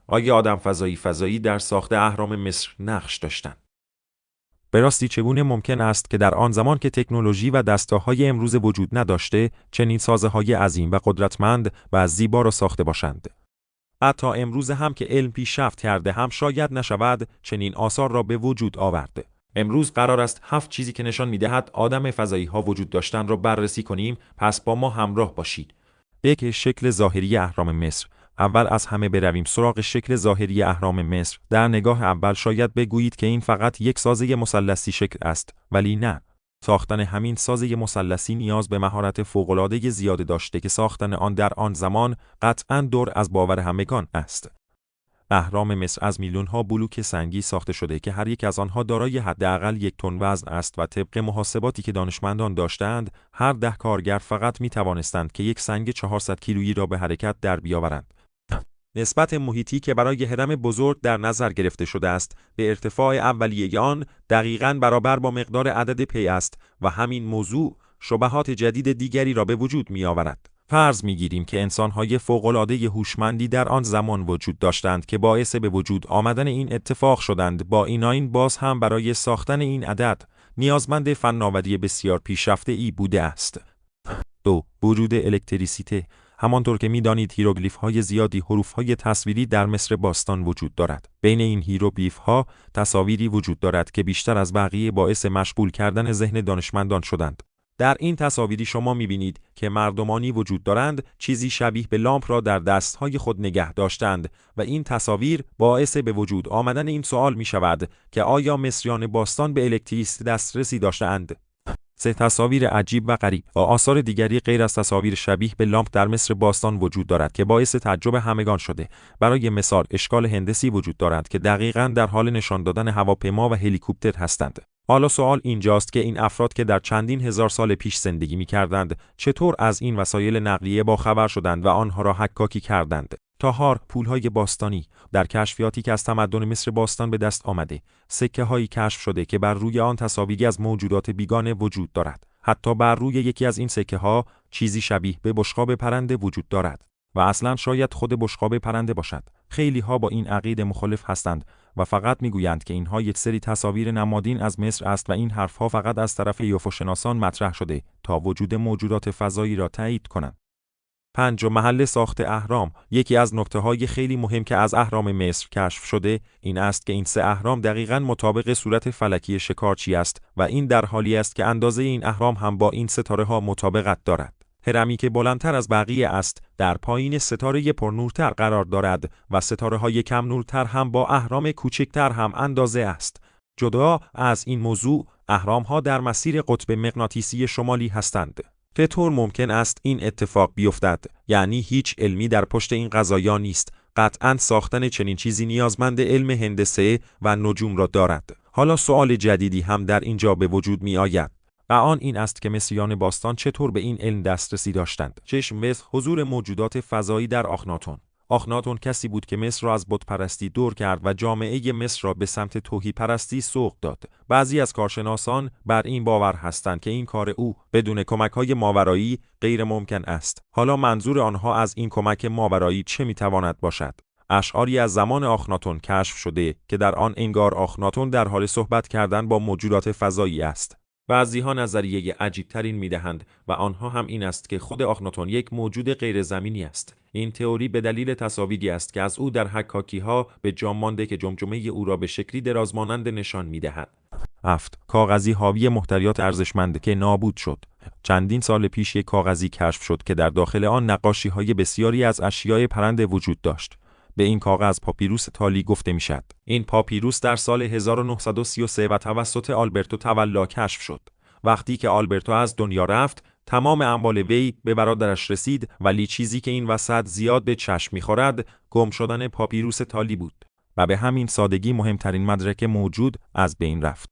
آیا آدم فضایی در ساخت اهرام مصر نقش داشتند؟ به راستی چگونه ممکن است که در آن زمان که تکنولوژی و دستگاه‌های امروز وجود نداشته، چنین سازه‌های عظیم و قدرتمند و زیبا را ساخته باشند؟ حتی امروز هم که علم پیشرفت کرده هم شاید نشود چنین آثار را به وجود آورد. امروز قرار است 7 چیزی که نشان می‌دهد آدم فضایی‌ها وجود داشتن را بررسی کنیم، پس با ما همراه باشید. یک، شکل ظاهری اهرام مصر. اول از همه برویم سراغ شکل ظاهری اهرام مصر. در نگاه اول شاید بگویید که این فقط یک سازه مثلثی شکل است، ولی نه. ساختن همین سازه مثلثی نیاز به مهارت فوق‌العاده زیاده داشته که ساختن آن در آن زمان قطعاً دور از باور همگان است. اهرام مصر از میلیون‌ها بلوک سنگی ساخته شده که هر یک از آنها دارای حداقل 1 تن وزن است و طبق محاسباتی که دانشمندان داشتند، هر 10 کارگر فقط می‌توانستند که یک سنگ 400 کیلویی را به حرکت در بیاورند. نسبت محیطی که برای هرم بزرگ در نظر گرفته شده است به ارتفاع اولیه آن دقیقاً برابر با مقدار عدد پی است و همین موضوع شبهات جدید دیگری را به وجود می‌آورد. فرض می‌گیریم که انسان‌های فوق‌العاده هوشمندی در آن زمان وجود داشتند که باعث به وجود آمدن این اتفاق شدند. با این باز هم برای ساختن این عدد نیازمند فناوری بسیار پیشرفته‌ای بوده است. 2. وجود الکتریسیته. همانطور که می‌دانید هیروگلیف‌های زیادی حروف‌های تصویری در مصر باستان وجود دارد. بین این هیروگلیف‌ها تصاویری وجود دارد که بیشتر از بقیه باعث مشغول کردن ذهن دانشمندان شدند. در این تصاویری شما می‌بینید که مردمانی وجود دارند چیزی شبیه به لامپ را در دست‌های خود نگه داشتند و این تصاویر باعث به وجود آمدن این سوال می‌شود که آیا مصریان باستان به الکتریسیته دسترسی داشتند؟ 3. تصاویر عجیب و غریب و آثار دیگری غیر از تصاویر شبیه به لامپ در مصر باستان وجود دارد که باعث تعجب همگان شده. برای مثال اشکال هندسی وجود دارد که دقیقاً در حال نشان دادن هواپیما و هلیکوپتر هستند. حالا سوال اینجاست که این افراد که در چندین هزار سال پیش زندگی می‌کردند چطور از این وسایل نقلیه باخبر شدند و آنها را حکاکی کردند؟ 4. پول‌های باستانی. در کشفیاتی که از تمدن مصر باستان به دست آمده، سکه‌هایی کشف شده که بر روی آن تصاویری از موجودات بیگانه وجود دارد. حتی بر روی یکی از این سکه‌ها چیزی شبیه به بشقاب پرنده وجود دارد و اصلاً شاید خود بشقاب پرنده باشد. خیلی‌ها با این عقیده مخالف هستند و فقط می‌گویند که اینها یک سری تصاویر نمادین از مصر است و این حرف‌ها فقط از طرف یوفوشناسان مطرح شده تا وجود موجودات فضایی را تایید کنند. 5. محل ساخت اهرام. یکی از نکته‌های خیلی مهم که از اهرام مصر کشف شده این است که این 3 اهرام دقیقاً مطابق صورت فلکی شکارچی است و این در حالی است که اندازه این اهرام هم با این ستاره‌ها مطابقت دارد. هرمی که بلندتر از بقیه است در پایین ستاره پرنورتر قرار دارد و ستاره‌های کم نورتر هم با اهرام کوچکتر هم اندازه است. جدا از این موضوع اهرام‌ها در مسیر قطب مغناطیسی شمالی هستند. چطور ممکن است این اتفاق بیفتد؟ یعنی هیچ علمی در پشت این قضایا نیست. قطعاً ساختن چنین چیزی نیازمند علم هندسه و نجوم را دارد. حالا سوال جدیدی هم در اینجا به وجود می آید. و آن این است که مصریان باستان چطور به این علم دسترسی داشتند؟ چشم مثل حضور موجودات فضایی در آخناتون. آخناتون کسی بود که مصر را از بت پرستی دور کرد و جامعه مصر را به سمت توحید پرستی سوق داد. بعضی از کارشناسان بر این باور هستند که این کار او بدون کمک‌های ماورایی غیر ممکن است. حالا منظور آنها از این کمک ماورایی چه می‌تواند باشد؟ اشعاری از زمان آخناتون کشف شده که در آن انگار آخناتون در حال صحبت کردن با موجودات فضایی است. بعضی‌ها نظریه عجیب‌ترین می‌دهند و آنها هم این است که خود آخناتون یک موجود غیر زمینی است. این تئوری به دلیل تصاویری است که از او در حکاکی‌ها به جا مانده که جمجمه او را به شکلی درازمانند نشان می‌دهد. 7. کاغذی حاوی محتویات ارزشمند که نابود شد. چندین سال پیش یک کاغذی کشف شد که در داخل آن نقاشی‌های بسیاری از اشیاء پرنده وجود داشت. به این کاغذ پاپیروس تالی گفته میشد. این پاپیروس در سال 1933 و توسط آلبرتو توالا کشف شد. وقتی که آلبرتو از دنیا رفت، تمام اموال وی به برادرش رسید، ولی چیزی که این وسط زیاد به چشم می‌خورد، گم شدن پاپیروس تالی بود و به همین سادگی مهمترین مدرک موجود از بین رفت.